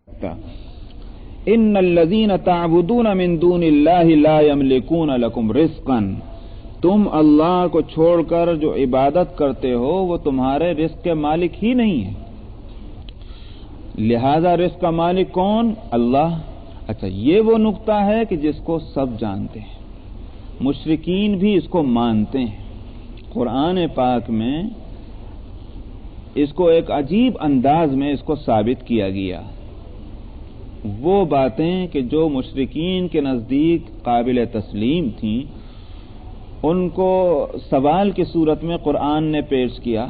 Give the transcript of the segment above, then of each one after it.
ان الذین تعبدون من دون اللہ لا یملکون لکم رزقا، تم اللہ کو چھوڑ کر جو عبادت کرتے ہو وہ تمہارے رزق کے مالک ہی نہیں ہے، لہذا رزق کا مالک کون؟ اللہ۔ اچھا، یہ وہ نقطہ ہے کہ جس کو سب جانتے ہیں، مشرکین بھی اس کو مانتے ہیں۔ قرآن پاک میں اس کو ایک عجیب انداز میں اس کو ثابت کیا گیا۔ وہ باتیں کہ جو مشرکین کے نزدیک قابل تسلیم تھیں ان کو سوال کی صورت میں قرآن نے پیش کیا،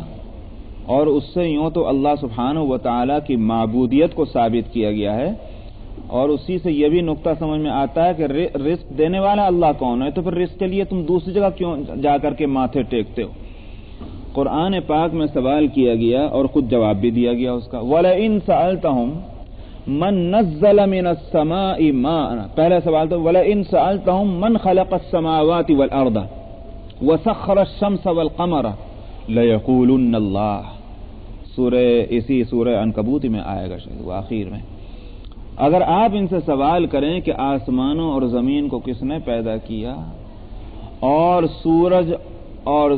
اور اس سے یوں تو اللہ سبحانہ و تعالیٰ کی معبودیت کو ثابت کیا گیا ہے، اور اسی سے یہ بھی نقطہ سمجھ میں آتا ہے کہ رزق دینے والا اللہ کون ہے، تو پھر رزق کے لیے تم دوسری جگہ کیوں جا کر کے ماتھے ٹیکتے ہو؟ قرآن پاک میں سوال کیا گیا اور خود جواب بھی دیا گیا اس کا۔ وَلَئِن سَأَلْتَهُمْ مَن نَزَّلَ مِنَ السَّمَاءِ مَاءً، پہلا سوال تو وَلَئِن سَأَلْتَهُمْ مَن خَلَقَ السَّمَاوَاتِ وَالْأَرْضَ وَسَخَّرَ الشَّمْسَ وَالْقَمَرَ لَيَقُولُنَّ اللَّهُ، اسی سورہ عنکبوت میں آئے گا شاید وہ آخر میں۔ اگر آپ ان سے سوال کریں کہ آسمانوں اور زمین کو کس نے پیدا کیا اور سورج اور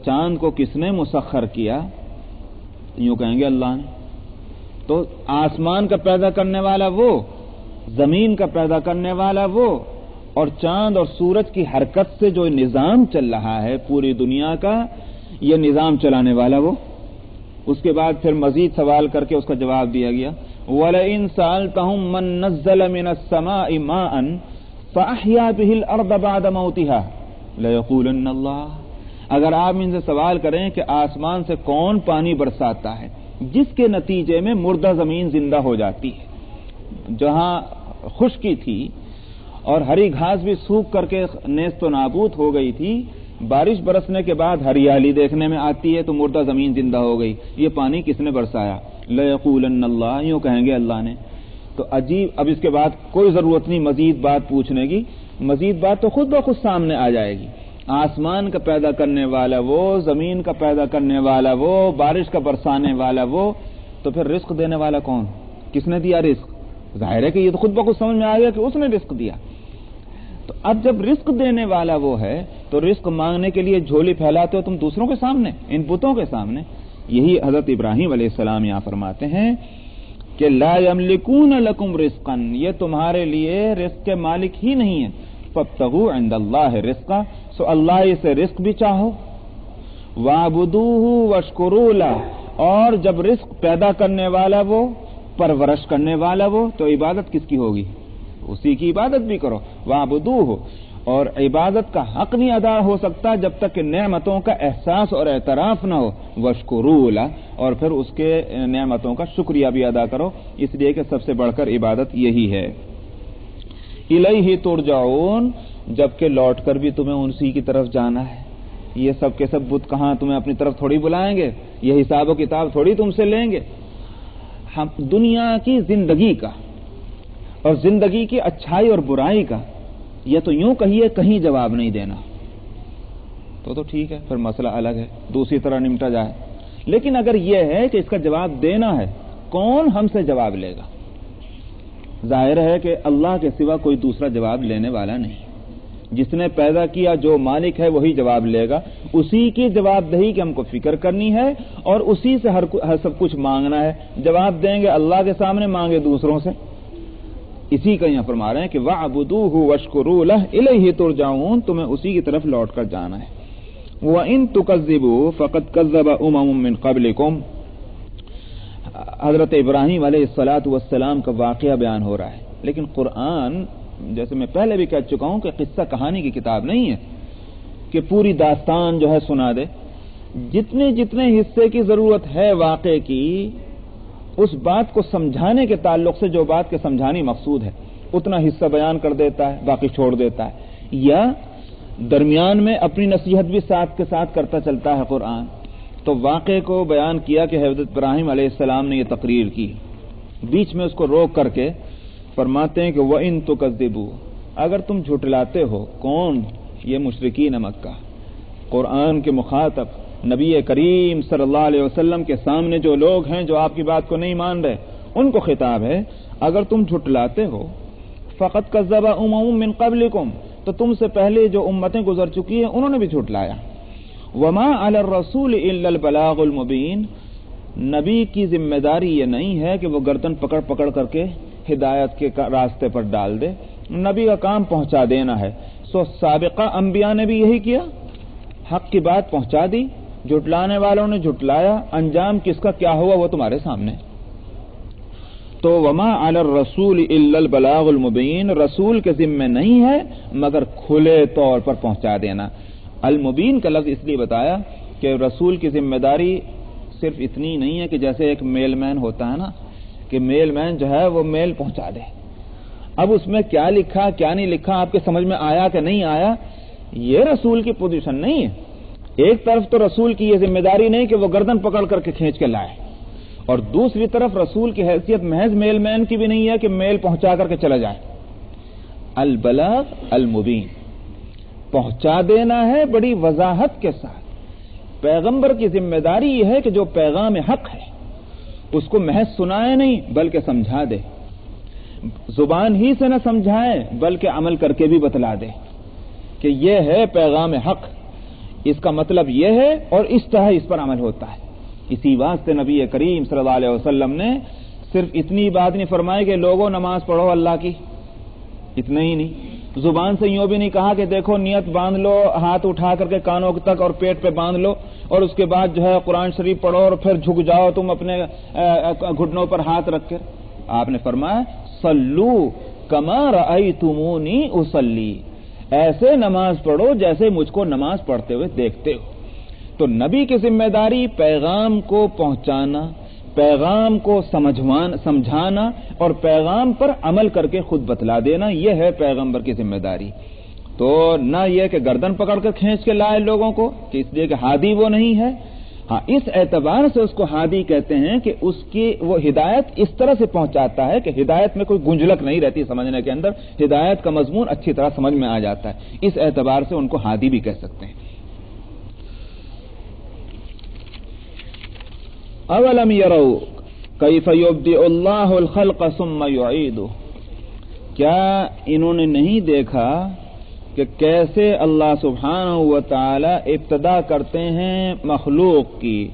چاند کو کس نے مسخر کیا، یوں کہیں گے اللہ نے۔ تو آسمان کا پیدا کرنے والا وہ، زمین کا پیدا کرنے والا وہ، اور چاند اور سورج کی حرکت سے جو نظام چل رہا ہے پوری دنیا کا، یہ نظام چلانے والا وہ۔ اس کے بعد پھر مزید سوال کر کے اس کا جواب دیا گیا، وَلَئِن سَأَلْتَهُمْ مَن نَزَّلَ مِنَ السَّمَاءِ مَاءً فَأَحْيَا بِهِ الْأَرْضَ بَعْدَ مَوْتِهَا لَيَقُولُنَّ اللَّهُ، اگر آپ ان سے سوال کریں کہ آسمان سے کون پانی برساتا ہے جس کے نتیجے میں مردہ زمین زندہ ہو جاتی ہے، جہاں خشکی تھی اور ہری گھاس بھی سوکھ کر کے نیست و نابود ہو گئی تھی، بارش برسنے کے بعد ہریالی دیکھنے میں آتی ہے تو مردہ زمین زندہ ہو گئی، یہ پانی کس نے برسایا؟ لَيَقُولَنَّ اللَّهُ، یوں کہیں گے اللہ نے۔ تو عجیب، اب اس کے بعد کوئی ضرورت نہیں مزید بات پوچھنے کی، مزید بات تو خود بخود سامنے آ جائے گی۔ آسمان کا پیدا کرنے والا وہ، زمین کا پیدا کرنے والا وہ، بارش کا برسانے والا وہ، تو پھر رزق دینے والا کون؟ کس نے دیا رزق؟ ظاہر ہے کہ یہ تو خود بخود سمجھ میں آ گیا کہ اس نے رزق دیا۔ تو اب جب رزق دینے والا وہ ہے تو رزق مانگنے کے لیے جھولی پھیلاتے ہو تم دوسروں کے سامنے، ان بتوں کے سامنے۔ یہی حضرت ابراہیم علیہ السلام یہاں فرماتے ہیں کہ لا یملکون لکم رزقا، یہ تمہارے لیے رزق کے مالک ہی نہیں ہے۔ فابتغوا عند اللہ رزقا، سو اللہ سے رزق بھی چاہو، واعبدوہ واشکروا لہ، اور جب رزق پیدا کرنے والا وہ، پرورش کرنے والا وہ، تو عبادت کس کی ہوگی؟ اسی کی عبادت بھی کرو۔ واعبدوہ، اور عبادت کا حق نہیں ادا ہو سکتا جب تک کہ نعمتوں کا احساس اور اعتراف نہ ہو، واشکروا لہ، اور پھر اس کے نعمتوں کا شکریہ بھی ادا کرو، اس لیے کہ سب سے بڑھ کر عبادت یہی ہے۔ الیہ ترجعون، جبکہ لوٹ کر بھی تمہیں اسی کی طرف جانا ہے۔ یہ سب کے سب بت کہاں تمہیں اپنی طرف تھوڑی بلائیں گے، یہ حساب و کتاب تھوڑی تم سے لیں گے۔ ہم دنیا کی زندگی کا اور زندگی کی اچھائی اور برائی کا، یہ تو یوں کہیے کہیں جواب نہیں دینا تو ٹھیک ہے، پھر مسئلہ الگ ہے، دوسری طرح نمٹا جائے۔ لیکن اگر یہ ہے کہ اس کا جواب دینا ہے، کون ہم سے جواب لے گا؟ ظاہر ہے کہ اللہ کے سوا کوئی دوسرا جواب لینے والا نہیں۔ جس نے پیدا کیا، جو مالک ہے، وہی جواب لے گا۔ اسی کی جواب دہی کی ہم کو فکر کرنی ہے اور اسی سے ہر سب کچھ مانگنا ہے۔ جواب دیں گے اللہ کے سامنے، مانگے دوسروں سے۔ اسی کا یہاں فرما رہے ہیں کہ وَاعْبُدُوهُ وَاشْكُرُوا لَهُ إِلَيْهِ تُرْجَعُونَ، تمہیں اسی کی طرف لوٹ کر جانا ہے۔ وَإِن تُكَذِّبُوا فَقَدْ كَذَّبَ أُمَمٌ مِّن قَبْلِكُمْ، حضرت ابراہیم علیہ السلام کا واقعہ بیان ہو رہا ہے، لیکن قرآن جیسے میں پہلے بھی کہہ چکا ہوں کہ قصہ کہانی کی کتاب نہیں ہے کہ پوری داستان جو ہے سنا دے۔ جتنے جتنے حصے کی ضرورت ہے واقعے کی، اس بات کو سمجھانے کے تعلق سے جو بات کے سمجھانی مقصود ہے اتنا حصہ بیان کر دیتا ہے، باقی چھوڑ دیتا ہے، یا درمیان میں اپنی نصیحت بھی ساتھ کے ساتھ کرتا چلتا ہے قرآن۔ تو واقعے کو بیان کیا کہ حضرت ابراہیم علیہ السلام نے یہ تقریر کی، بیچ میں اس کو روک کر کے فرماتے ہیں کہ وَإِن تُكَذِّبُوا، اگر تم جھٹلاتے ہو، کون؟ یہ مشرکین مکہ، قرآن کے مخاطب نبی کریم صلی اللہ علیہ وسلم کے سامنے جو لوگ ہیں جو آپ کی بات کو نہیں مان رہے، ان کو خطاب ہے۔ اگر تم جھٹلاتے ہو فقط کذب امم من قبلکم، تو تم سے پہلے جو امتیں گزر چکی ہیں انہوں نے بھی جھٹلایا. وما علی الرسول الا البلاغ المبین، نبی کی ذمہ داری یہ نہیں ہے کہ وہ گردن پکڑ پکڑ کر کے ہدایت کے راستے پر ڈال دے، نبی کا کام پہنچا دینا ہے. سو سابقہ انبیاء نے بھی یہی کیا، حق کی بات پہنچا دی، جھٹلانے والوں نے جھٹلایا، انجام کس کا کیا ہوا وہ تمہارے سامنے. تو وما علی الرسول الا البلاغ المبین، رسول کے ذمہ نہیں ہے مگر کھلے طور پر پہنچا دینا. المبین کا لفظ اس لیے بتایا کہ رسول کی ذمہ داری صرف اتنی نہیں ہے کہ جیسے ایک میل مین ہوتا ہے نا، کہ میل مین جو ہے وہ میل پہنچا دے. اب اس میں کیا لکھا کیا نہیں لکھا آپ کے سمجھ میں آیا کہ نہیں آیا، یہ رسول کی پوزیشن نہیں ہے. ایک طرف تو رسول کی یہ ذمہ داری نہیں کہ وہ گردن پکڑ کر کے کھینچ کے لائے، اور دوسری طرف رسول کی حیثیت محض میل مین کی بھی نہیں ہے کہ میل پہنچا کر کے چلا جائے. البلاغ المبین، پہنچا دینا ہے بڑی وضاحت کے ساتھ. پیغمبر کی ذمہ داری یہ ہے کہ جو پیغام حق ہے اس کو محض سنائے نہیں بلکہ سمجھا دے، زبان ہی سے نہ سمجھائے بلکہ عمل کر کے بھی بتلا دے کہ یہ ہے پیغام حق، اس کا مطلب یہ ہے اور اس طرح اس پر عمل ہوتا ہے. اسی واسطے نبی کریم صلی اللہ علیہ وسلم نے صرف اتنی بات نہیں فرمائی کہ لوگوں نماز پڑھو اللہ کی، اتنا ہی نہیں. زبان سے یوں بھی نہیں کہا کہ دیکھو نیت باندھ لو، ہاتھ اٹھا کر کے کانوں تک اور پیٹ پہ باندھ لو اور اس کے بعد جو ہے قرآن شریف پڑھو اور پھر جھک جاؤ تم اپنے گھٹنوں پر ہاتھ رکھ کر. آپ نے فرمایا صلو کما رأیتمونی اصلی، ایسے نماز پڑھو جیسے مجھ کو نماز پڑھتے ہوئے دیکھتے ہو. تو نبی کی ذمہ داری پیغام کو پہنچانا، پیغام کو سمجھانا اور پیغام پر عمل کر کے خود بتلا دینا، یہ ہے پیغمبر کی ذمہ داری. تو نہ یہ کہ گردن پکڑ کر کھینچ کے لائے لوگوں کو کہ اس لیے کہ ہادی وہ نہیں ہے. ہاں اس اعتبار سے اس کو ہادی کہتے ہیں کہ اس کی وہ ہدایت اس طرح سے پہنچاتا ہے کہ ہدایت میں کوئی گنجلک نہیں رہتی سمجھنے کے اندر، ہدایت کا مضمون اچھی طرح سمجھ میں آ جاتا ہے. اس اعتبار سے ان کو ہادی بھی کہہ سکتے ہیں. اولم یروا کیف یبدئ اللہ الخلق ثم یعیدہ، کیا انہوں نے نہیں دیکھا کہ کیسے اللہ سبحانہ و تعالی ابتدا کرتے ہیں مخلوق کی،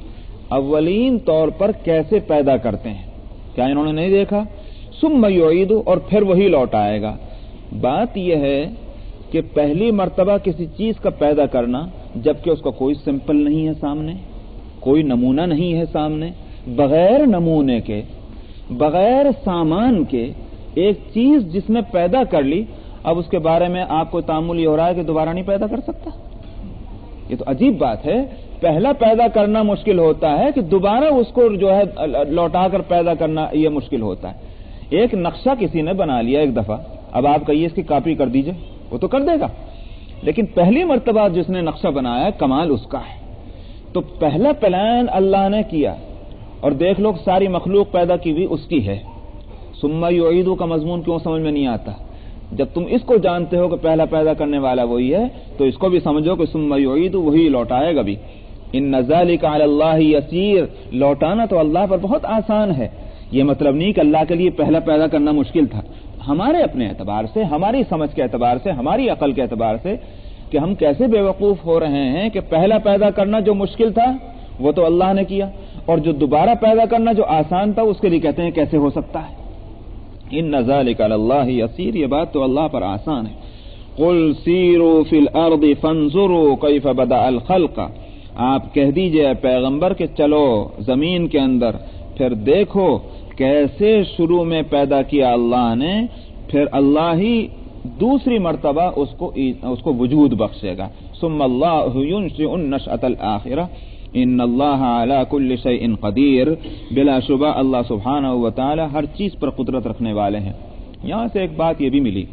اولین طور پر کیسے پیدا کرتے ہیں، کیا انہوں نے نہیں دیکھا؟ ثم یعیدہ، اور پھر وہی لوٹ آئے گا. بات یہ ہے کہ پہلی مرتبہ کسی چیز کا پیدا کرنا جبکہ اس کا کوئی سمپل نہیں ہے سامنے، کوئی نمونہ نہیں ہے سامنے، بغیر نمونے کے بغیر سامان کے ایک چیز جس نے پیدا کر لی، اب اس کے بارے میں آپ کو تأمل یہ ہو رہا ہے کہ دوبارہ نہیں پیدا کر سکتا. یہ تو عجیب بات ہے. پہلا پیدا کرنا مشکل ہوتا ہے کہ دوبارہ اس کو جو ہے لوٹا کر پیدا کرنا یہ مشکل ہوتا ہے. ایک نقشہ کسی نے بنا لیا ایک دفعہ، اب آپ کہیے اس کی کاپی کر دیجئے، وہ تو کر دے گا، لیکن پہلی مرتبہ جس نے نقشہ بنایا کمال اس کا ہے. تو پہلا پلان اللہ نے کیا اور دیکھ لو ساری مخلوق پیدا کی ہوئی اس کی ہے. ثم یعیدہ کا مضمون کیوں سمجھ میں نہیں آتا؟ جب تم اس کو جانتے ہو کہ پہلا پیدا کرنے والا وہی ہے تو اس کو بھی سمجھو کہ ثم یعیدہ وہی لوٹائے گا بھی. ان ذلک علی اللہ یسیر، لوٹانا تو اللہ پر بہت آسان ہے. یہ مطلب نہیں کہ اللہ کے لیے پہلا پیدا کرنا مشکل تھا. ہمارے اپنے اعتبار سے، ہماری سمجھ کے اعتبار سے، ہماری عقل کے اعتبار سے کہ ہم کیسے بے وقوف ہو رہے ہیں کہ پہلا پیدا کرنا جو مشکل تھا وہ تو اللہ نے کیا، اور جو دوبارہ پیدا کرنا جو آسان تھا اس کے لیے کہتے ہیں کیسے ہو سکتا ہے. ان ذلک علی اللہ یسیر، یہ بات تو اللہ پر آسان ہے. قل سیروا فی الارض فانظروا کیف بدأ الخلق، آپ کہہ دیجئے پیغمبر کہ چلو زمین کے اندر پھر دیکھو کیسے شروع میں پیدا کیا اللہ نے، پھر اللہ ہی دوسری مرتبہ اس کو وجود بخشے گا. ثم اللہ ینشئ النشأۃ الآخرہ ان اللہ علی کل شیء قدیر، بلا شبہ اللہ سبحانہ و تعالی ہر چیز پر قدرت رکھنے والے ہیں. یہاں سے ایک بات یہ بھی ملی،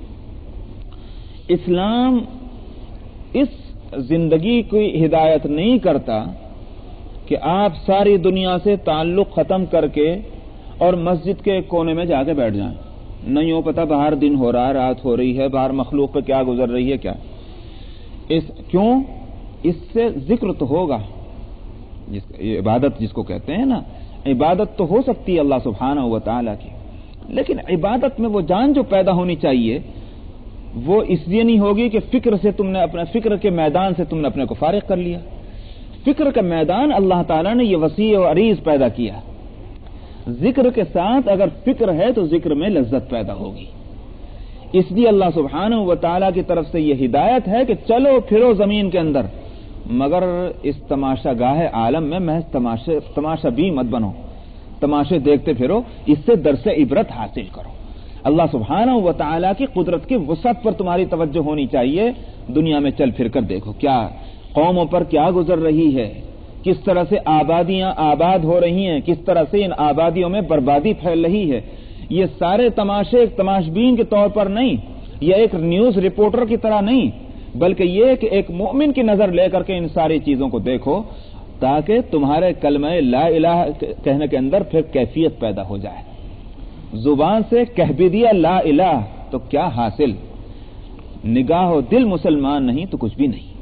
اسلام اس زندگی کی ہدایت نہیں کرتا کہ آپ ساری دنیا سے تعلق ختم کر کے اور مسجد کے کونے میں جا کے بیٹھ جائیں. نہیں ہو پتا باہر دن ہو رہا ہے، رات ہو رہی ہے، باہر مخلوق پہ کیا گزر رہی ہے، کیا کیوں؟ اس سے ذکر تو ہوگا، عبادت جس کو کہتے ہیں نا، عبادت تو ہو سکتی ہے اللہ سبحانہ و تعالیٰ کی، لیکن عبادت میں وہ جان جو پیدا ہونی چاہیے وہ اس لیے نہیں ہوگی کہ فکر سے تم نے اپنے فکر کے میدان سے تم نے اپنے کو فارغ کر لیا. فکر کا میدان اللہ تعالیٰ نے یہ وسیع و عریض پیدا کیا. ذکر کے ساتھ اگر فکر ہے تو ذکر میں لذت پیدا ہوگی. اس لیے اللہ سبحانہ و تعالیٰ کی طرف سے یہ ہدایت ہے کہ چلو پھرو زمین کے اندر، مگر اس تماشا گاہ عالم میں محض تماشا بھی مت بنو، تماشے دیکھتے پھرو، اس سے درس عبرت حاصل کرو. اللہ سبحانہ و تعالیٰ کی قدرت کی وسعت پر تمہاری توجہ ہونی چاہیے. دنیا میں چل پھر کر دیکھو کیا قوموں پر کیا گزر رہی ہے، کس طرح سے آبادیاں آباد ہو رہی ہیں، کس طرح سے ان آبادیوں میں بربادی پھیل رہی ہے. یہ سارے تماشے ایک تماشبین کے طور پر نہیں، یہ ایک نیوز رپورٹر کی طرح نہیں، بلکہ یہ کہ ایک مومن کی نظر لے کر کے ان ساری چیزوں کو دیکھو تاکہ تمہارے کلمہ لا الہ کہنے کے اندر پھر کیفیت پیدا ہو جائے. زبان سے کہہ بھی دیا لا الہ تو کیا حاصل، نگاہ و دل مسلمان نہیں تو کچھ بھی نہیں.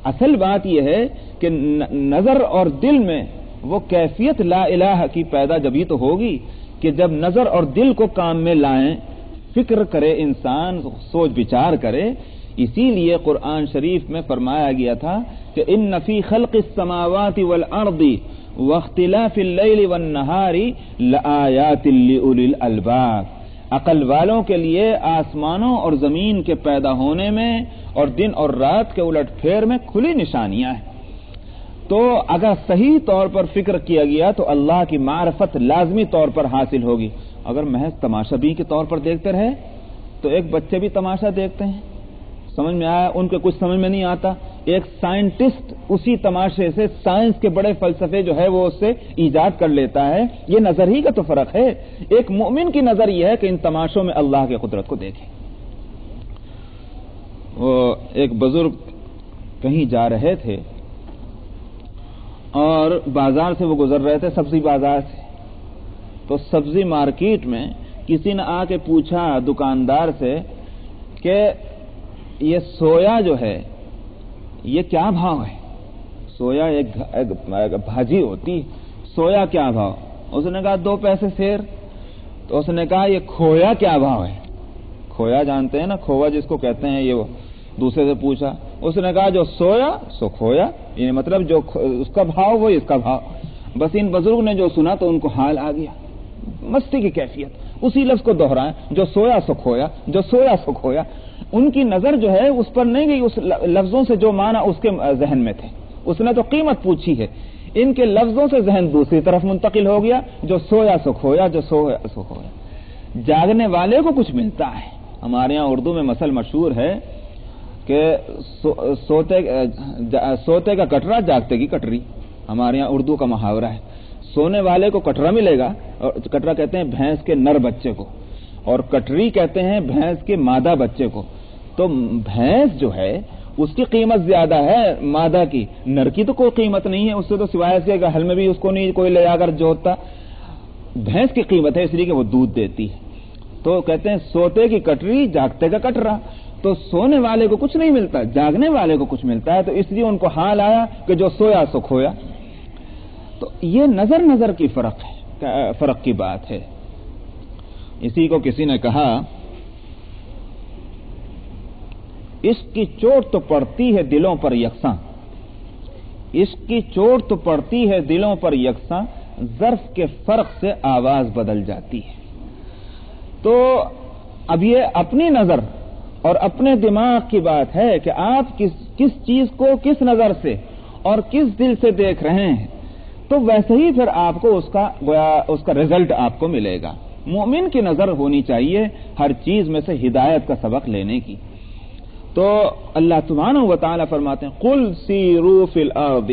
اصل بات یہ ہے کہ نظر اور دل میں وہ کیفیت لا الہ کی پیدا جبھی تو ہوگی کہ جب نظر اور دل کو کام میں لائیں، فکر کرے انسان، سوچ بچار کرے. اسی لیے قرآن شریف میں فرمایا گیا تھا کہ ان فی خلق السماوات والارض واختلاف اللیل والنہار لآیات لأولی الالباب. عقل والوں کے لیے آسمانوں اور زمین کے پیدا ہونے میں اور دن اور رات کے الٹ پھیر میں کھلی نشانیاں ہیں. تو اگر صحیح طور پر فکر کیا گیا تو اللہ کی معرفت لازمی طور پر حاصل ہوگی. اگر محض تماشا بھی کے طور پر دیکھتے رہے تو ایک بچے بھی تماشا دیکھتے ہیں، سمجھ میں آیا، ان کے کچھ سمجھ میں نہیں آتا. ایک سائنٹسٹ اسی تماشے سے سائنس کے بڑے فلسفے جو ہے وہ اس سے ایجاد کر لیتا ہے. یہ نظر ہی کا تو فرق ہے. ایک مومن کی نظر یہ ہے کہ ان تماشوں میں اللہ کی قدرت کو دیکھے. وہ ایک بزرگ کہیں جا رہے تھے اور بازار سے وہ گزر رہے تھے، سبزی بازار سے. تو سبزی مارکیٹ میں کسی نے آ کے پوچھا دکاندار سے کہ یہ سویا جو ہے یہ کیا بھاؤ ہے؟ سویا ایک بھاجی ہوتی، سویا کیا بھاؤ؟ اس نے کہا 2 پیسے سیر. تو اس نے کہا یہ کھویا کیا بھاؤ ہے؟ کھویا جانتے ہیں نا، کھووا جس کو کہتے ہیں. یہ وہ دوسرے سے پوچھا، اس نے کہا جو سویا سو کھویا، یعنی مطلب جو اس کا بھاؤ وہ اس کا بھاؤ. بس ان بزرگ نے جو سنا تو ان کو حال آ گیا، مستی کی کیفیت. اسی لفظ کو دہرائیں، جو سویا سو کھویا، جو سویا سو کھویا. ان کی نظر جو ہے اس پر نہیں گئی، اس لفظوں سے جو معنی اس کے ذہن میں تھے. اس نے تو قیمت پوچھی ہے، ان کے لفظوں سے ذہن دوسری طرف منتقل ہو گیا، جو سویا سو کھویا، جو سویا سو کھویا. جاگنے والے کو کچھ ملتا ہے. ہمارے یہاں اردو میں مثل مشہور ہے کہ سوتے کا کٹرا جاگتے کی کٹری. ہمارے یہاں اردو کا محاورہ ہے. سونے والے کو کٹرا ملے گا، اور کٹرا کہتے ہیں بھینس کے نر بچے کو، اور کٹری کہتے ہیں بھینس کے مادہ بچے کو. تو بھینس جو ہے اس کی قیمت زیادہ ہے مادہ کی، نر کی تو کوئی قیمت نہیں ہے. اس سے تو سوائے سے گھر میں بھی اس کو نہیں کوئی لے جا کر جوتتا. بھینس کی قیمت ہے اس لیے کہ وہ دودھ دیتی ہے. تو کہتے ہیں سوتے کی کٹری جاگتے کا کٹرا. تو سونے والے کو کچھ نہیں ملتا، جاگنے والے کو کچھ ملتا ہے. تو اس لیے ان کو حال آیا کہ جو سویا سو کھویا. تو یہ نظر کی فرق کی بات ہے. اسی کو کسی نے کہا عشق کی چوٹ تو پڑتی ہے دلوں پر یکساں، عشق کی چوٹ تو پڑتی ہے دلوں پر یکساں، ظرف کے فرق سے آواز بدل جاتی ہے. تو اب یہ اپنی نظر اور اپنے دماغ کی بات ہے کہ آپ کس چیز کو کس نظر سے اور کس دل سے دیکھ رہے ہیں، تو ویسے ہی پھر آپ کو اس کا رزلٹ آپ کو ملے گا. مومن کی نظر ہونی چاہیے ہر چیز میں سے ہدایت کا سبق لینے کی. تو اللہ سبحانہ و تعالیٰ فرماتے ہیں قل سیروا فی الارض،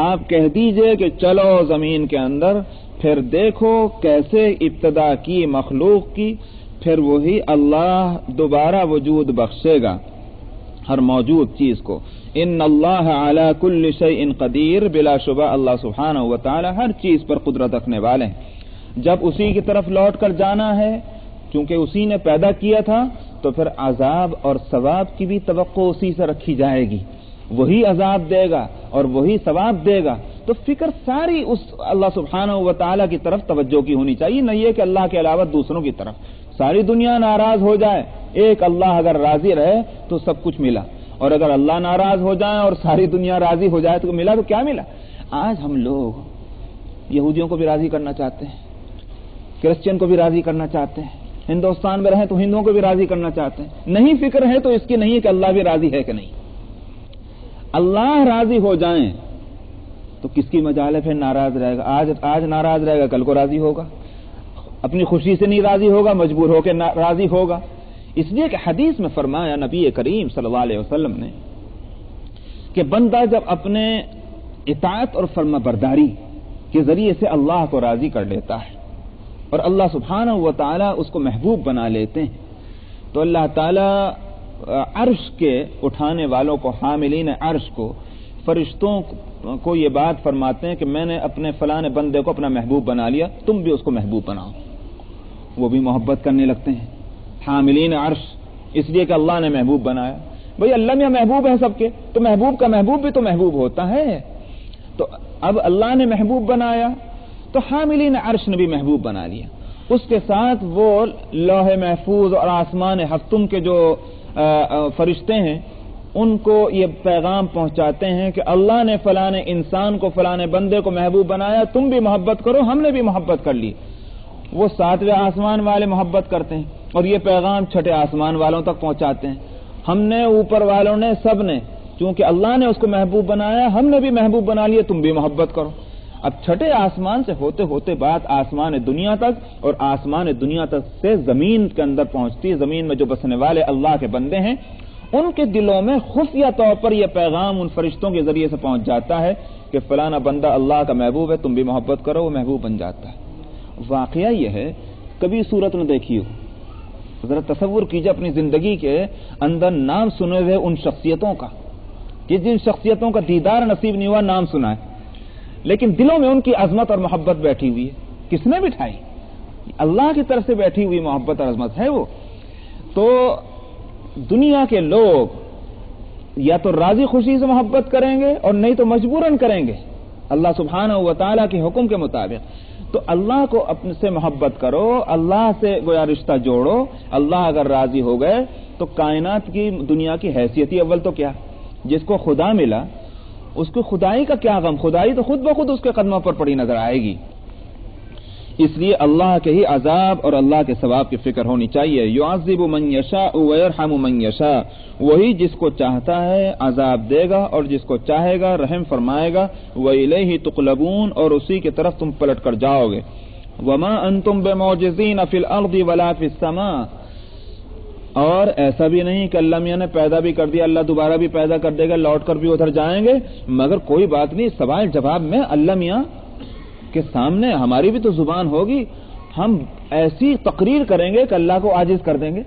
آپ کہہ دیجئے کہ چلو زمین کے اندر، پھر دیکھو کیسے ابتدا کی مخلوق کی، پھر وہی اللہ دوبارہ وجود بخشے گا ہر موجود چیز کو. ان اللہ علی کل شیء قدیر، بلا شبہ اللہ سبحانہ و تعالی ہر چیز پر قدرت رکھنے والے ہیں. جب اسی کی طرف لوٹ کر جانا ہے، چونکہ اسی نے پیدا کیا تھا، تو پھر عذاب اور ثواب کی بھی توقع اسی سے رکھی جائے گی. وہی عذاب دے گا اور وہی ثواب دے گا. تو تو فکر ساری اس اللہ سبحانہ و تعالیٰ کی طرف توجہ کی ہونی چاہیے، نہ یہ کہ اللہ کے علاوہ دوسروں کی طرف۔ ساری دنیا ناراض ہو جائے، ایک اللہ اگر راضی رہے تو سب کچھ ملا، اور اگر اللہ ناراض ہو جائے اور ساری دنیا راضی ہو جائے تو ملا تو کیا ملا؟ آج ہم لوگ یہودیوں کو بھی راضی کرنا چاہتے ہیں، کرسچن کو بھی راضی کرنا چاہتے ہیں، ہندوستان میں رہیں تو ہندوؤں کو بھی راضی کرنا چاہتے ہیں۔ نہیں فکر ہے تو اس کی نہیں کہ اللہ بھی راضی ہے کہ نہیں۔ اللہ راضی ہو جائیں تو کس کی مجال ہے پھر ناراض رہے گا؟ آج ناراض رہے گا، کل کو راضی ہوگا، اپنی خوشی سے نہیں راضی ہوگا، مجبور ہو کے راضی ہوگا۔ اس لیے کہ حدیث میں فرمایا نبی کریم صلی اللہ علیہ وسلم نے کہ بندہ جب اپنے اطاعت اور فرما برداری کے ذریعے سے اللہ کو راضی کر لیتا ہے اور اللہ سبحانہ و تعالیٰ اس کو محبوب بنا لیتے ہیں، تو اللہ تعالیٰ عرش کے اٹھانے والوں کو، حاملین عرش کو، فرشتوں کو یہ بات فرماتے ہیں کہ میں نے اپنے فلاں بندے کو اپنا محبوب بنا لیا، تم بھی اس کو محبوب بناؤ۔ وہ بھی محبت کرنے لگتے ہیں حاملین عرش، اس لیے کہ اللہ نے محبوب بنایا۔ بھئی اللہ میں محبوب ہے سب کے، تو محبوب کا محبوب بھی تو محبوب ہوتا ہے۔ تو اب اللہ نے محبوب بنایا تو حاملین عرش نے بھی محبوب بنا لیا۔ اس کے ساتھ وہ لوح محفوظ اور آسمان ہفتم کے جو فرشتے ہیں ان کو یہ پیغام پہنچاتے ہیں کہ اللہ نے فلاں انسان کو، فلاں بندے کو محبوب بنایا، تم بھی محبت کرو، ہم نے بھی محبت کر لی۔ وہ 7ویں آسمان والے محبت کرتے ہیں اور یہ پیغام 6 آسمان والوں تک پہنچاتے ہیں۔ ہم نے، اوپر والوں نے، سب نے، چونکہ اللہ نے اس کو محبوب بنایا، ہم نے بھی محبوب بنا لیا، تم بھی محبت کرو۔ اب 6 آسمان سے ہوتے ہوتے بات آسمان دنیا تک، اور آسمان دنیا تک سے زمین کے اندر پہنچتی ہے۔ زمین میں جو بسنے والے اللہ کے بندے ہیں ان کے دلوں میں خفیہ طور پر یہ پیغام ان فرشتوں کے ذریعے سے پہنچ جاتا ہے کہ فلانا بندہ اللہ کا محبوب ہے، تم بھی محبت کرو، وہ محبوب بن جاتا ہے۔ واقعہ یہ ہے، کبھی صورت نہ دیکھی ہو، ذرا تصور کیجئے اپنی زندگی کے اندر نام سنے ہوئے ان شخصیتوں کا، کہ جن شخصیتوں کا دیدار نصیب نہیں ہوا، نام سنا ہے لیکن دلوں میں ان کی عظمت اور محبت بیٹھی ہوئی ہے۔ کس نے بٹھائی؟ اللہ کی طرف سے بیٹھی ہوئی محبت اور عظمت ہے وہ۔ تو دنیا کے لوگ یا تو راضی خوشی سے محبت کریں گے اور نہیں تو مجبوراً کریں گے اللہ سبحانہ و تعالیٰ کے حکم کے مطابق۔ تو اللہ کو اپنے سے محبت کرو، اللہ سے گویا رشتہ جوڑو۔ اللہ اگر راضی ہو گئے تو کائنات کی، دنیا کی حیثیت ہی اول تو کیا، جس کو خدا ملا اس کو خدائی کا کیا غم، خدائی تو خود بخود اس کے قدموں پر پڑی نظر آئے گی۔ اس لیے اللہ کے ہی عذاب اور اللہ کے ثواب کی فکر ہونی چاہیے۔ یعذب من یشاء ویرحم من یشاء، وہی جس کو چاہتا ہے عذاب دے گا اور جس کو چاہے گا رحم فرمائے گا۔ وإلیہ تقلبون، اور اسی کی طرف تم پلٹ کر جاؤ گے۔ وما انتم بمعجزین فی الارض ولا فی السماء، اور ایسا بھی نہیں کہ اللہ میاں نے پیدا بھی کر دیا، اللہ دوبارہ بھی پیدا کر دے گا، لوٹ کر بھی ادھر جائیں گے، مگر کوئی بات نہیں، سوال جواب میں اللہ میاں کے سامنے ہماری بھی تو زبان ہوگی، ہم ایسی تقریر کریں گے کہ اللہ کو عاجز کر دیں گے۔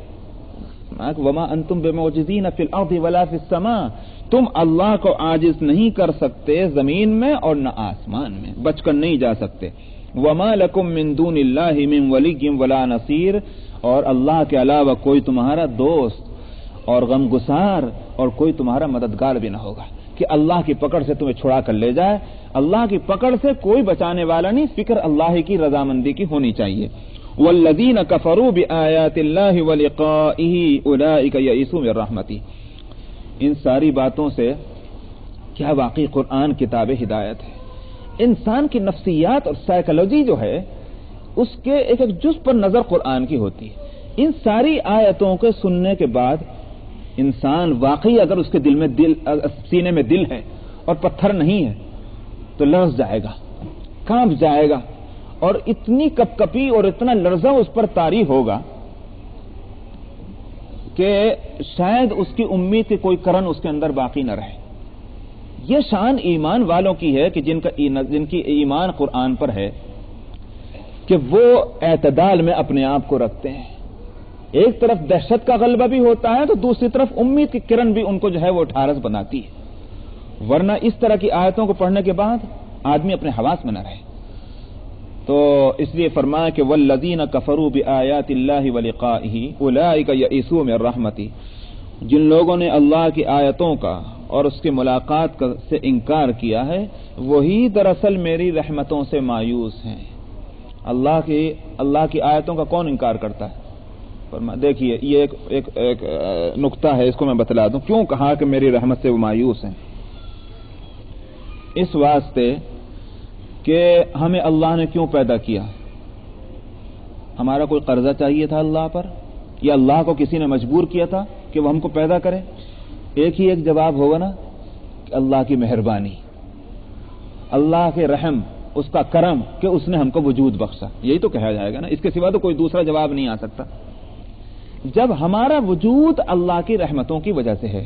وما انتم بمعجزین فی الارض ولا فی السماء، تم اللہ کو عاجز نہیں کر سکتے زمین میں اور نہ آسمان میں، بچ کر نہیں جا سکتے۔ وما لکم من دون اللہ من ولی ولا نصیر، اور اللہ کے علاوہ کوئی تمہارا دوست اور غمگسار اور کوئی تمہارا مددگار بھی نہ ہوگا کہ اللہ کی پکڑ سے تمہیں چھڑا کر لے جائے۔ اللہ کی پکڑ سے کوئی بچانے والا نہیں، فکر اللہ کی رضامندی کی ہونی چاہیے۔ والذین کفروا بآیات اللہ ولقائہ اولئک یئسوا من رحمتہ، ان ساری باتوں سے کیا واقعی قرآن کتاب ہدایت ہے۔ انسان کی نفسیات اور سائیکالوجی جو ہے اس کے ایک ایک جز پر نظر قرآن کی ہوتی ہے۔ ان ساری آیتوں کے سننے کے بعد انسان واقعی اگر اس کے دل میں سینے میں دل ہے اور پتھر نہیں ہے تو لرز جائے گا، کانپ جائے گا، اور اتنی کپ کپی اور اتنا لرزہ اس پر طاری ہوگا کہ شاید اس کی امید کی کوئی کرن اس کے اندر باقی نہ رہے۔ یہ شان ایمان والوں کی ہے کہ جن کی ایمان قرآن پر ہے کہ وہ اعتدال میں اپنے آپ کو رکھتے ہیں۔ ایک طرف دہشت کا غلبہ بھی ہوتا ہے تو دوسری طرف امید کی کرن بھی ان کو جو ہے وہ ٹھارس بناتی ہے، ورنہ اس طرح کی آیتوں کو پڑھنے کے بعد آدمی اپنے حواس میں نہ رہے۔ تو اس لیے فرمایا کہ والذین کفروا بآیات اللہ ولقائہ اولئک یئسوا من رحمتہ، جن لوگوں نے اللہ کی آیتوں کا اور اس کی ملاقات سے انکار کیا ہے وہی دراصل میری رحمتوں سے مایوس ہیں۔ اللہ کی آیتوں کا کون انکار کرتا ہے؟ دیکھیے یہ ایک نقطہ ہے، اس کو میں بتلا دوں کیوں کہا کہ میری رحمت سے وہ مایوس ہیں۔ اس واسطے کہ ہمیں اللہ نے کیوں پیدا کیا؟ ہمارا کوئی قرضہ چاہیے تھا اللہ پر، یا اللہ کو کسی نے مجبور کیا تھا کہ وہ ہم کو پیدا کرے؟ ایک ہی ایک جواب ہوگا نا کہ اللہ کی مہربانی، اللہ کے رحم، اس کا کرم کہ اس نے ہم کو وجود بخشا، یہی تو کہا جائے گا نا، اس کے سوا تو کوئی دوسرا جواب نہیں آ سکتا۔ جب ہمارا وجود اللہ کی رحمتوں کی وجہ سے ہے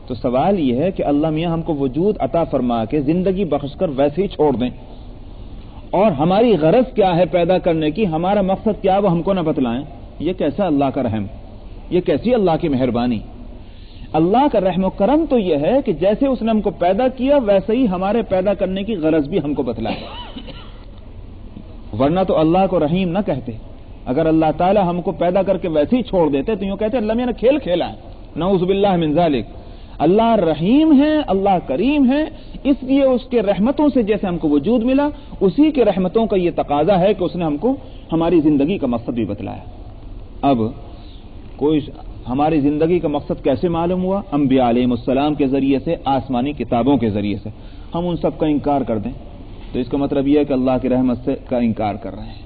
تو سوال یہ ہے کہ اللہ میاں ہم کو وجود عطا فرما کے زندگی بخش کر ویسے ہی چھوڑ دیں، اور ہماری غرض کیا ہے پیدا کرنے کی، ہمارا مقصد کیا وہ ہم کو نہ بتلائیں؟ یہ کیسا اللہ کا رحم، یہ کیسی اللہ کی مہربانی؟ اللہ کا رحم و کرم تو یہ ہے کہ جیسے اس نے ہم کو پیدا کیا ویسے ہی ہمارے پیدا کرنے کی غرض بھی ہم کو بتلائے، ورنہ تو اللہ کو رحیم نہ کہتے۔ اگر اللہ تعالی ہم کو پیدا کر کے ویسے ہی چھوڑ دیتے تو یوں کہتے اللہ میاں نے کھیل کھیلا ہے، نعوذ باللہ من ذالک۔ اللہ رحیم ہے، اللہ کریم ہے، اس لیے اس کے رحمتوں سے جیسے ہم کو وجود ملا، اسی کے رحمتوں کا یہ تقاضا ہے کہ اس نے ہم کو ہماری زندگی کا مقصد بھی بتلایا۔ اب کوئی ہماری زندگی کا مقصد کیسے معلوم ہوا؟ انبیاء علیہ السلام کے ذریعے سے، آسمانی کتابوں کے ذریعے سے۔ ہم ان سب کا انکار کر دیں تو اس کا مطلب یہ ہے کہ اللہ کی رحمت سے کا انکار کر رہے ہیں،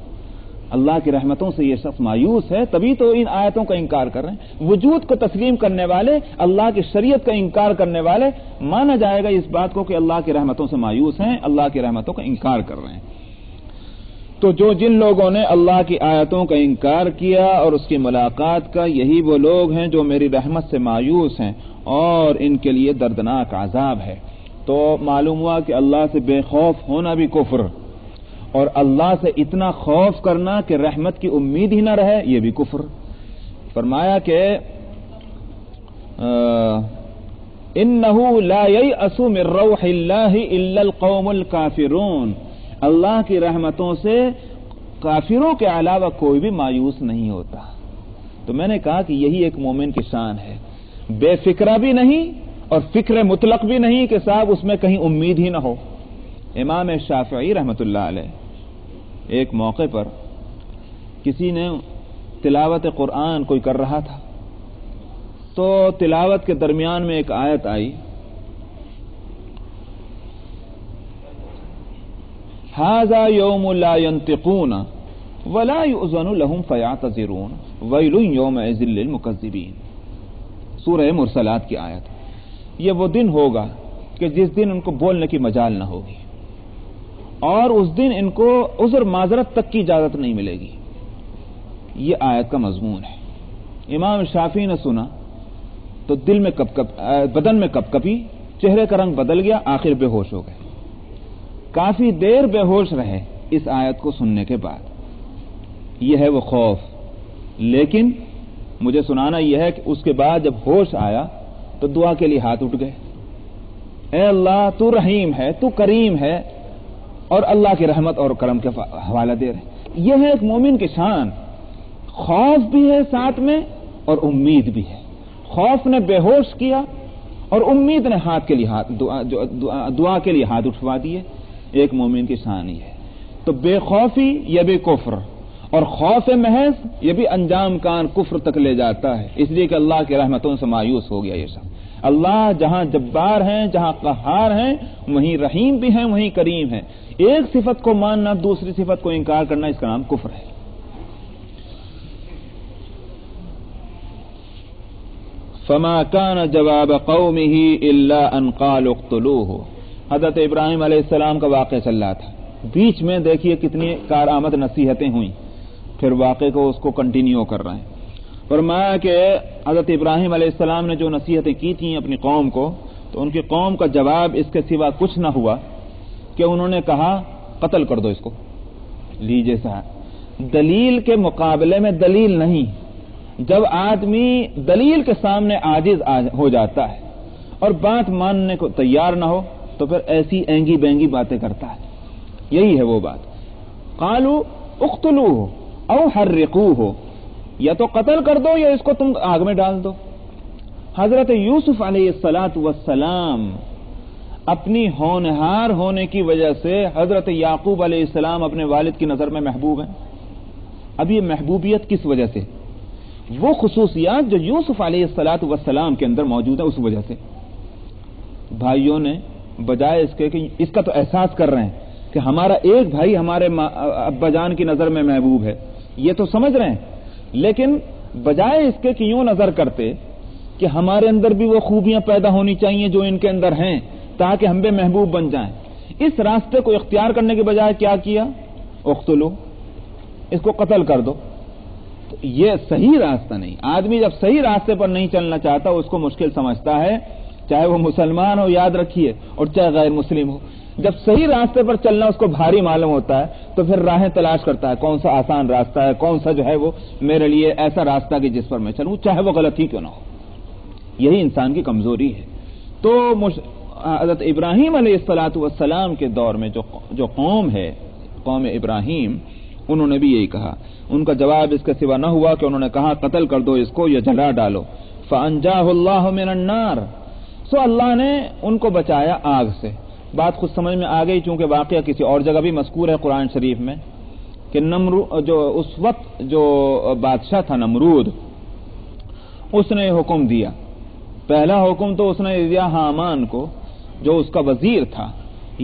اللہ کی رحمتوں سے یہ شخص مایوس ہے، تبھی تو ان آیتوں کا انکار کر رہے ہیں۔ وجود کو تسلیم کرنے والے، اللہ کی شریعت کا انکار کرنے والے، مانا جائے گا اس بات کو کہ اللہ کی رحمتوں سے مایوس ہیں، اللہ کی رحمتوں کا انکار کر رہے ہیں۔ تو جن لوگوں نے اللہ کی آیتوں کا انکار کیا اور اس کی ملاقات کا، یہی وہ لوگ ہیں جو میری رحمت سے مایوس ہیں، اور ان کے لیے دردناک عذاب ہے۔ تو معلوم ہوا کہ اللہ سے بے خوف ہونا بھی کفر، اور اللہ سے اتنا خوف کرنا کہ رحمت کی امید ہی نہ رہے یہ بھی کفر۔ فرمایا کہ انہ لا ییأس من روح اللہ الا القوم الکافرون، اللہ کی رحمتوں سے کافروں کے علاوہ کوئی بھی مایوس نہیں ہوتا۔ تو میں نے کہا کہ یہی ایک مومن کی شان ہے، بے فکرہ بھی نہیں اور فکر مطلق بھی نہیں کہ صاحب اس میں کہیں امید ہی نہ ہو۔ امام شافعی رحمۃ اللہ علیہ ایک موقع پر کسی نے تلاوت قرآن کوئی کر رہا تھا، تو تلاوت کے درمیان میں ایک آیت آئی، ھذا یوم لا ینطقون ولا یؤذن لهم فیعتذرون ویل یومئذ للمکذبین، سورہ مرسلات کی آیت۔ یہ وہ دن ہوگا کہ جس دن ان کو بولنے کی مجال نہ ہوگی، اور اس دن ان کو عذر معذرت تک کی اجازت نہیں ملے گی۔ یہ آیت کا مضمون ہے۔ امام شافعی نے سنا تو دل میں بدن میں کپ کپی، چہرے کا رنگ بدل گیا، آخر بے ہوش ہو گئے۔ کافی دیر بے ہوش رہے اس آیت کو سننے کے بعد۔ یہ ہے وہ خوف۔ لیکن مجھے سنانا یہ ہے کہ اس کے بعد جب ہوش آیا تو دعا کے لیے ہاتھ اٹھ گئے، اے اللہ تو رحیم ہے، تو کریم ہے، اور اللہ کی رحمت اور کرم کے حوالہ دے رہے۔ یہ ہے ایک مومن کی شان، خوف بھی ہے ساتھ میں اور امید بھی ہے۔ خوف نے بے ہوش کیا اور امید نے ہاتھ کے لیے دعا کے لیے ہاتھ اٹھوا دیے۔ ایک مومن کی شان ہی ہے۔ تو بے خوفی یہ بھی کفر، اور خوف محض یہ بھی انجام کان کفر تک لے جاتا ہے، اس لیے کہ اللہ کی رحمتوں سے مایوس ہو گیا یہ شخص۔ اللہ جہاں جبار ہیں، جہاں قہار ہیں، وہیں رحیم بھی ہیں، وہیں کریم ہیں۔ ایک صفت کو ماننا، دوسری صفت کو انکار کرنا، اس کا نام کفر ہے۔ فما كان جواب قومه الا ان قالوا اقتلوه، حضرت ابراہیم علیہ السلام کا واقعہ چل رہا تھا، بیچ میں دیکھیے کتنی کارآمد نصیحتیں ہوئیں، پھر واقعے کو اس کو کنٹینیو کر رہے ہیں۔ فرمایا کہ حضرت ابراہیم علیہ السلام نے جو نصیحتیں کی تھیں اپنی قوم کو، تو ان کی قوم کا جواب اس کے سوا کچھ نہ ہوا کہ انہوں نے کہا قتل کر دو اس کو۔ لیجیے صاحب، دلیل کے مقابلے میں دلیل نہیں۔ جب آدمی دلیل کے سامنے عاجز ہو جاتا ہے اور بات ماننے کو تیار نہ ہو تو پھر ایسی اینگی بینگی باتیں کرتا ہے۔ یہی ہے وہ بات۔ قالوا اقتلوه او حرقوه، یا تو قتل کر دو یا اس کو تم آگ میں ڈال دو۔ حضرت یوسف علیہ السلام اپنی ہونہار ہونے کی وجہ سے حضرت یعقوب علیہ السلام اپنے والد کی نظر میں محبوب ہیں. اب یہ محبوبیت کس وجہ سے؟ وہ خصوصیات جو یوسف علیہ السلام کے اندر موجود ہیں اس وجہ سے. بھائیوں نے بجائے اس کے کہ اس کا تو احساس کر رہے ہیں کہ ہمارا ایک بھائی ہمارے ابا جان کی نظر میں محبوب ہے، یہ تو سمجھ رہے ہیں، لیکن بجائے اس کے کہ یوں نظر کرتے کہ ہمارے اندر بھی وہ خوبیاں پیدا ہونی چاہیے جو ان کے اندر ہیں تاکہ ہم بے محبوب بن جائیں، اس راستے کو اختیار کرنے کے بجائے کیا کیا؟ اقتلو، اس کو قتل کر دو. تو یہ صحیح راستہ نہیں. آدمی جب صحیح راستے پر نہیں چلنا چاہتا اس کو مشکل سمجھتا ہے، چاہے وہ مسلمان ہو، یاد رکھیے، اور چاہے غیر مسلم ہو. جب صحیح راستے پر چلنا اس کو بھاری معلوم ہوتا ہے تو پھر راہیں تلاش کرتا ہے، کون سا آسان راستہ ہے، کون سا جو ہے وہ میرے لیے ایسا راستہ کہ جس پر میں چلوں چاہے وہ غلط ہی کیوں نہ ہو. یہی انسان کی کمزوری ہے. تو حضرت ابراہیم علیہ السلام کے دور میں جو قوم ہے، قوم ابراہیم، انہوں نے بھی یہی کہا. ان کا جواب اس کے سوا نہ ہوا کہ انہوں نے کہا قتل کر دو اس کو یا جلا ڈالو. فانجاہ اللہ من النار، سو اللہ نے ان کو بچایا آگ سے. بات خود سمجھ میں آ گئی، چونکہ واقعہ کسی اور جگہ بھی مذکور ہے قرآن شریف میں کہ جو اس وقت جو بادشاہ تھا نمرود، اس نے حکم دیا. پہلا حکم تو اس نے دیا حامان کو جو اس کا وزیر تھا،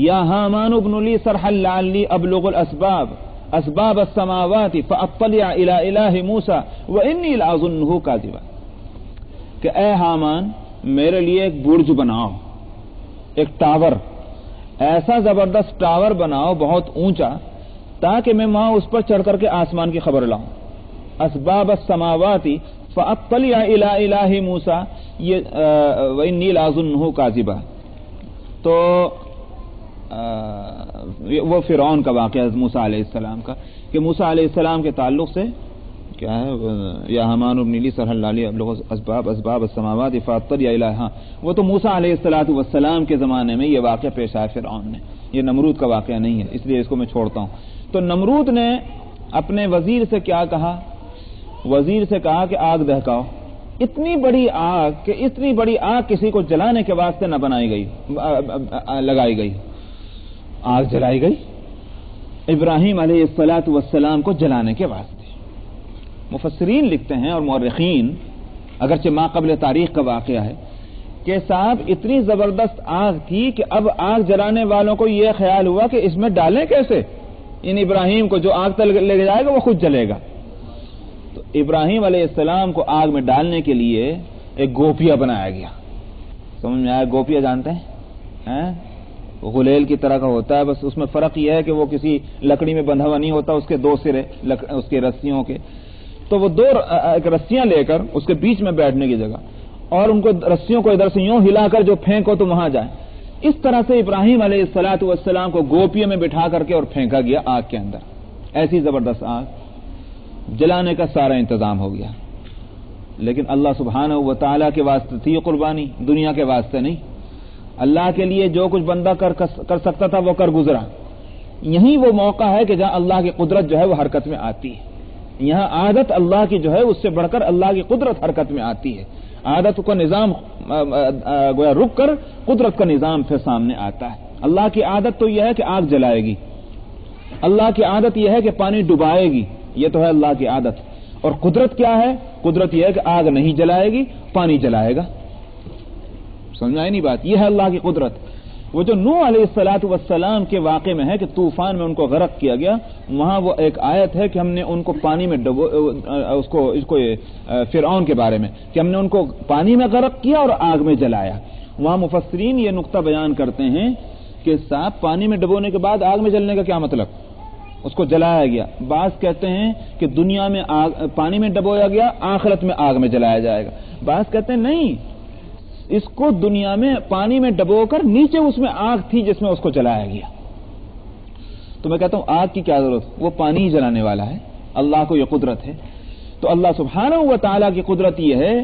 یا حامان ابن لی صرحا لعلی ابلغ الاسباب اسباب السماوات فاطلع الى الہ موسیٰ وانی لاظنہ کاذبا، کہ اے حامان میرے لیے ایک برج بناؤ، ایک ٹاور، ایسا زبردست ٹاور بناؤ بہت اونچا تاکہ میں وہاں اس پر چڑھ کر کے آسمان کی خبر لاؤں. اسباب السماوات فاطلع الى الہ موسیٰ وانی لاظنہ کاذبا. تو وہ فرعون کا واقعہ ہے موسیٰ علیہ السلام کا کہ موسیٰ علیہ السلام کے تعلق سے کیا ہے، یا حامان ابن لی صرحا لعلی ابلغ اسباب السماوات فاطلع الہ، وہ تو موسیٰ علیہ السلام کے زمانے میں یہ واقعہ پیش آیا فرعون نے، یہ نمرود کا واقعہ نہیں ہے، اس لیے اس کو میں چھوڑتا ہوں. تو نمرود نے اپنے وزیر سے کیا کہا؟ وزیر سے کہا کہ آگ دہکاؤ. اتنی بڑی آگ کہ اتنی بڑی آگ کسی کو جلانے کے واسطے نہ بنائی گئی، لگائی گئی. آگ جلائی گئی ابراہیم علیہ السلام کو جلانے کے واسطے. مفسرین لکھتے ہیں اور مورخین، اگرچہ ما قبل تاریخ کا واقعہ ہے، کہ صاحب اتنی زبردست آگ تھی کہ اب آگ جلانے والوں کو یہ خیال ہوا کہ اس میں ڈالیں کیسے ان ابراہیم کو، جو آگ تل لے جائے گا وہ خود جلے گا. تو ابراہیم علیہ السلام کو آگ میں ڈالنے کے لیے ایک گوپیا بنایا گیا. سمجھ میں آیا؟ گوپیا جانتے ہیں؟ غلیل کی طرح کا ہوتا ہے، بس اس میں فرق یہ ہے کہ وہ کسی لکڑی میں بندھا ہوا نہیں ہوتا، اس کے دو سرے اس کے رسیوں کے. تو وہ دو رسیاں لے کر اس کے بیچ میں بیٹھنے کی جگہ، اور ان کو رسیوں کو ادھر سے یوں ہلا کر جو پھینکو تو وہاں جائیں. اس طرح سے ابراہیم علیہ السلام کو گوپیے میں بٹھا کر کے اور پھینکا گیا آگ کے اندر. ایسی زبردست آگ، جلانے کا سارا انتظام ہو گیا. لیکن اللہ سبحانہ و تعالیٰ کے واسطے تھی یہ قربانی، دنیا کے واسطے نہیں. اللہ کے لیے جو کچھ بندہ کر سکتا تھا وہ کر گزرا. یہی وہ موقع ہے کہ جہاں اللہ کی قدرت جو ہے وہ حرکت میں آتی ہے. یہاں عادت اللہ کی جو ہے اس سے بڑھ کر اللہ کی قدرت حرکت میں آتی ہے. عادت کا نظام گویا رک کر قدرت کا نظام پھر سامنے آتا ہے. اللہ کی عادت تو یہ ہے کہ آگ جلائے گی، اللہ کی عادت یہ ہے کہ پانی ڈبائے گی، یہ تو ہے اللہ کی عادت. اور قدرت کیا ہے؟ قدرت یہ ہے کہ آگ نہیں جلائے گی، پانی جلائے گا. سمجھائی نہیں بات؟ یہ ہے اللہ کی قدرت. وہ جو نوح علیہ السلام کے واقعے میں ہے کہ طوفان میں ان کو غرق کیا گیا، وہاں وہ ایک آیت ہے کہ ہم نے ان کو پانی میں اس کو فرعون کے بارے میں کہ ہم نے ان کو پانی میں غرق کیا اور آگ میں جلایا. وہاں مفسرین یہ نقطہ بیان کرتے ہیں کہ صاحب پانی میں ڈبونے کے بعد آگ میں جلنے کا کیا مطلب؟ اس کو جلایا گیا. بعض کہتے ہیں کہ دنیا میں پانی میں ڈبویا گیا، آخرت میں آگ میں جلایا جائے گا. بعض کہتے ہیں نہیں، اس کو دنیا میں پانی میں ڈبو کر نیچے اس میں آگ تھی جس میں اس کو جلایا گیا. تو میں کہتا ہوں آگ کی کیا ضرورت؟ وہ پانی ہی جلانے والا ہے. اللہ کو یہ قدرت ہے. تو اللہ سبحانہ و تعالیٰ کی قدرت یہ ہے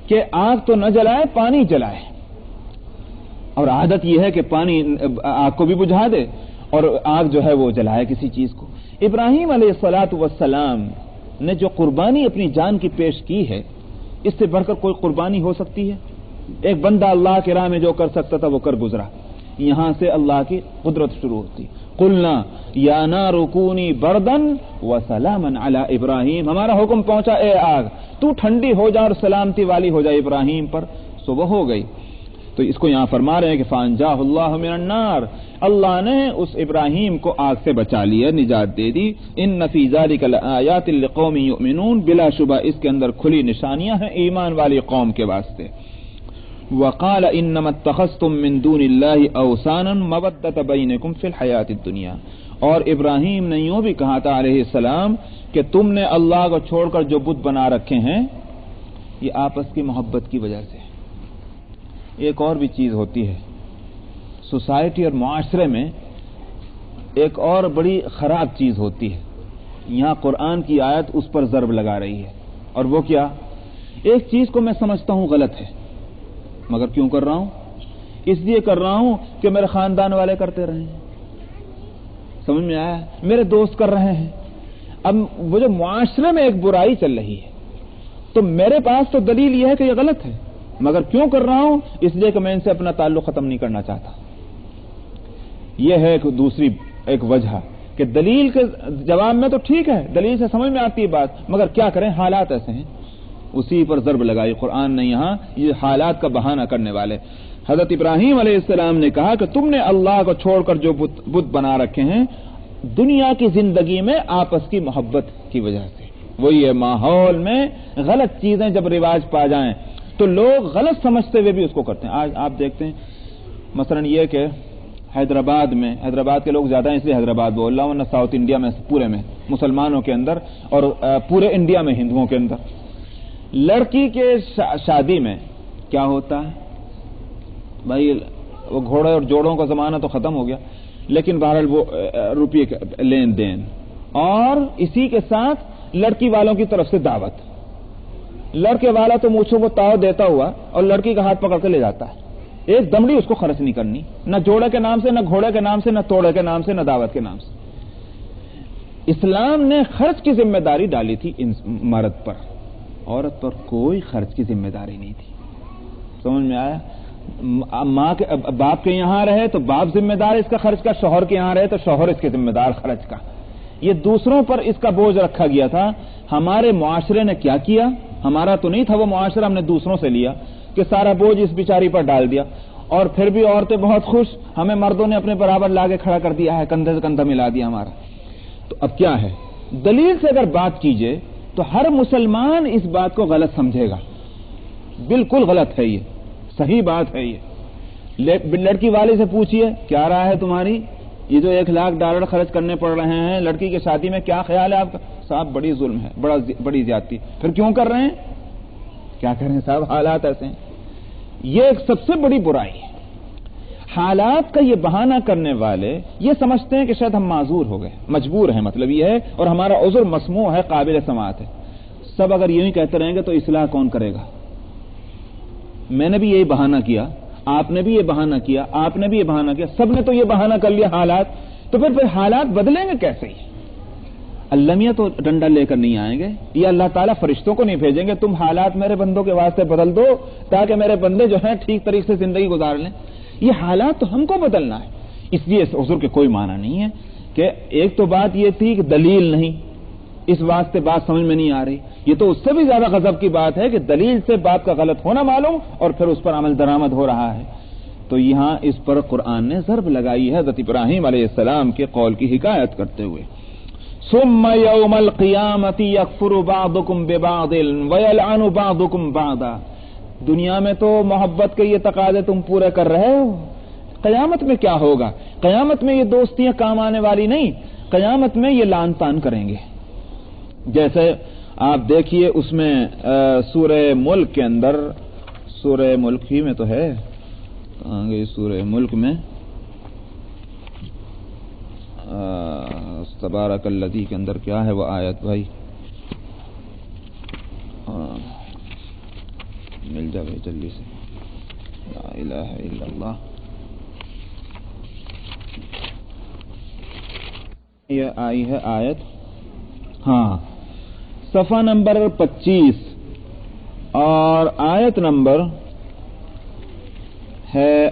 کہ آگ تو نہ جلائے، پانی جلائے. اور عادت یہ ہے کہ پانی آگ کو بھی بجھا دے اور آگ جو ہے وہ جلائے کسی چیز کو. ابراہیم علیہ السلام نے جو قربانی اپنی جان کی پیش کی ہے، اس سے بڑھ کر کوئی قربانی ہو سکتی ہے؟ ایک بندہ اللہ کی راہ میں جو کر سکتا تھا وہ کر گزرا. یہاں سے اللہ کی قدرت شروع ہوتی. قلنا یا نار کونی بردن وسلاما علی ابراہیم، ہمارا حکم پہنچا اے آگ تو ٹھنڈی ہو جا اور سلامتی والی ہو جائے ابراہیم پر. صبح ہو گئی. تو اس کو یہاں فرما رہے ہیں کہ فانجاہ اللہ من النار، اللہ نے اس ابراہیم کو آگ سے بچا لیا، نجات دے دی. ان فی ذلک لآیات لقوم یؤمنون، بلا شبہ اس کے اندر کھلی نشانیاں ہیں ایمان والی قوم کے واسطے. وقال انما اتخذتم من دون اللہ اوثانا مودۃ بینکم فی الحیاۃ الدنیا، اور ابراہیم نے یوں بھی کہا تھا علیہ السلام کہ تم نے اللہ کو چھوڑ کر جو بت بنا رکھے ہیں یہ آپس کی محبت کی وجہ سے. ایک اور بھی چیز ہوتی ہے سوسائٹی اور معاشرے میں، ایک اور بڑی خراب چیز ہوتی ہے. یہاں قرآن کی آیت اس پر ضرب لگا رہی ہے. اور وہ کیا؟ ایک چیز کو میں سمجھتا ہوں غلط ہے، مگر کیوں کر رہا ہوں؟ اس لیے کر رہا ہوں کہ میرے خاندان والے کرتے رہے ہیں. سمجھ میں آیا؟ میرے دوست کر رہے ہیں. اب وہ جو معاشرے میں ایک برائی چل رہی ہے تو میرے پاس تو دلیل یہ ہے کہ یہ غلط ہے، مگر کیوں کر رہا ہوں؟ اس لیے کہ میں ان سے اپنا تعلق ختم نہیں کرنا چاہتا. یہ ہے ایک دوسری ایک وجہ کہ دلیل کے جواب میں تو ٹھیک ہے، دلیل سے سمجھ میں آتی ہے بات، مگر کیا کریں حالات ایسے ہیں. اسی پر ضرب لگائی قرآن نے یہاں، یہ حالات کا بہانہ کرنے والے. حضرت ابراہیم علیہ السلام نے کہا کہ تم نے اللہ کو چھوڑ کر جو بت بنا رکھے ہیں دنیا کی زندگی میں آپس کی محبت کی وجہ سے. وہی ہے، ماحول میں غلط چیزیں جب رواج پا جائیں تو لوگ غلط سمجھتے ہوئے بھی اس کو کرتے ہیں. آج آپ دیکھتے ہیں مثلا یہ کہ حیدرآباد کے لوگ زیادہ ہیں اس لیے حیدرآباد بول رہا ہوں، ورنہ ساؤتھ انڈیا میں پورے میں مسلمانوں کے اندر اور پورے انڈیا میں ہندوؤں کے اندر لڑکی کے شادی میں کیا ہوتا ہے بھائی؟ وہ گھوڑے اور جوڑوں کا زمانہ تو ختم ہو گیا، لیکن بہرحال وہ روپیے لین دین، اور اسی کے ساتھ لڑکی والوں کی طرف سے دعوت. لڑکے والا تو مونچھوں کو تاؤ دیتا ہوا اور لڑکی کا ہاتھ پکڑ کے لے جاتا ہے. ایک دمڑی اس کو خرچ نہیں کرنی، نہ جوڑے کے نام سے، نہ گھوڑے کے نام سے، نہ توڑے کے نام سے، نہ دعوت کے نام سے. اسلام نے خرچ کی ذمہ داری ڈالی تھی مرد پر، عورت پر کوئی خرچ کی ذمہ داری نہیں تھی. سمجھ میں آیا؟ ماں کے باپ کے یہاں رہے تو باپ ذمہ دار اس کا خرچ کا، شوہر کے یہاں رہے تو شوہر اس کے ذمہ دار خرچ کا. یہ دوسروں پر اس کا بوجھ رکھا گیا تھا. ہمارے معاشرے نے کیا کیا؟ ہمارا تو نہیں تھا وہ معاشرہ، ہم نے دوسروں سے لیا کہ سارا بوجھ اس بیچاری پر ڈال دیا. اور پھر بھی عورتیں بہت خوش، ہمیں مردوں نے اپنے برابر لا کے کھڑا کر دیا ہے، کندھے سے کندھا ملا دیا ہمارا. تو اب کیا ہے؟ دلیل سے اگر بات کیجئے تو ہر مسلمان اس بات کو غلط سمجھے گا. بالکل غلط ہے، یہ صحیح بات ہے. یہ لڑکی والے سے پوچھئے کیا رائے ہے تمہاری؟ یہ جو $1,00,000 خرچ کرنے پڑ رہے ہیں لڑکی کی شادی میں، کیا خیال ہے آپ کا؟ صاحب بڑی ظلم ہے، بڑی زیادتی. پھر کیوں کر رہے ہیں؟ کیا کریں صاحب، حالات ایسے ہیں. یہ ایک سب سے بڑی برائی ہے. حالات کا یہ بہانہ کرنے والے یہ سمجھتے ہیں کہ شاید ہم معذور ہو گئے، مجبور ہیں، مطلب یہ ہے، اور ہمارا عذر مسموع ہے، قابل سماعت ہے. سب اگر یوں ہی کہتے رہیں گے تو اصلاح کون کرے گا؟ میں نے بھی یہی بہانہ کیا، آپ نے بھی یہ بہانہ کیا، آپ نے بھی یہ بہانہ کیا، سب نے تو یہ بہانہ کر لیا حالات. تو پھر حالات بدلیں گے کیسے ہی؟ اللہ میاں تو ڈنڈا لے کر نہیں آئیں گے، یا اللہ تعالیٰ فرشتوں کو نہیں بھیجیں گے تم حالات میرے بندوں کے واسطے بدل دو تاکہ میرے بندے جو ہیں ٹھیک طریقے سے زندگی گزار لیں. یہ حالات تو ہم کو بدلنا ہے. اس لیے اس عذر کے کوئی معنی نہیں ہے کہ ایک تو بات یہ تھی کہ دلیل نہیں، اس واسطے بات سمجھ میں نہیں آ رہی. یہ تو اس سے بھی زیادہ غضب کی بات ہے کہ دلیل سے بات کا غلط ہونا معلوم اور پھر اس پر عمل درآمد ہو رہا ہے. تو یہاں اس پر قرآن نے ضرب لگائی ہے حضرت ابراہیم علیہ السلام کے قول کی حکایت کرتے ہوئے. ثم یوم القیامت یکفر بعضکم ببعض ویلعن بعضکم بعضا. دنیا میں تو محبت کے یہ تقاضے تم پورے کر رہے ہو، قیامت میں کیا ہوگا؟ قیامت میں یہ دوستیاں کام آنے والی نہیں، قیامت میں یہ لعن طعن کریں گے. جیسے آپ دیکھیے اس میں سورہ ملک کے اندر، سورہ ملک ہی میں تو ہے، کہاں گئی سورہ ملک میں، تبارک الذی کے اندر کیا ہے وہ آیت بھائی؟ مل جائے جلدی سے. لا الہ الا اللہ. یہ آئی ہے آیت، ہاں، صفحہ نمبر 25 اور آیت نمبر ہے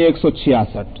166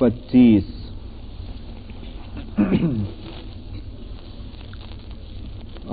25।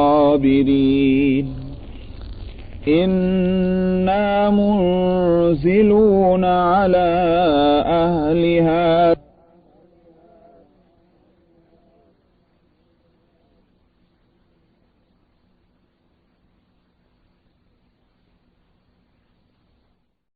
الغابرين إنا منزلون على أهل هذا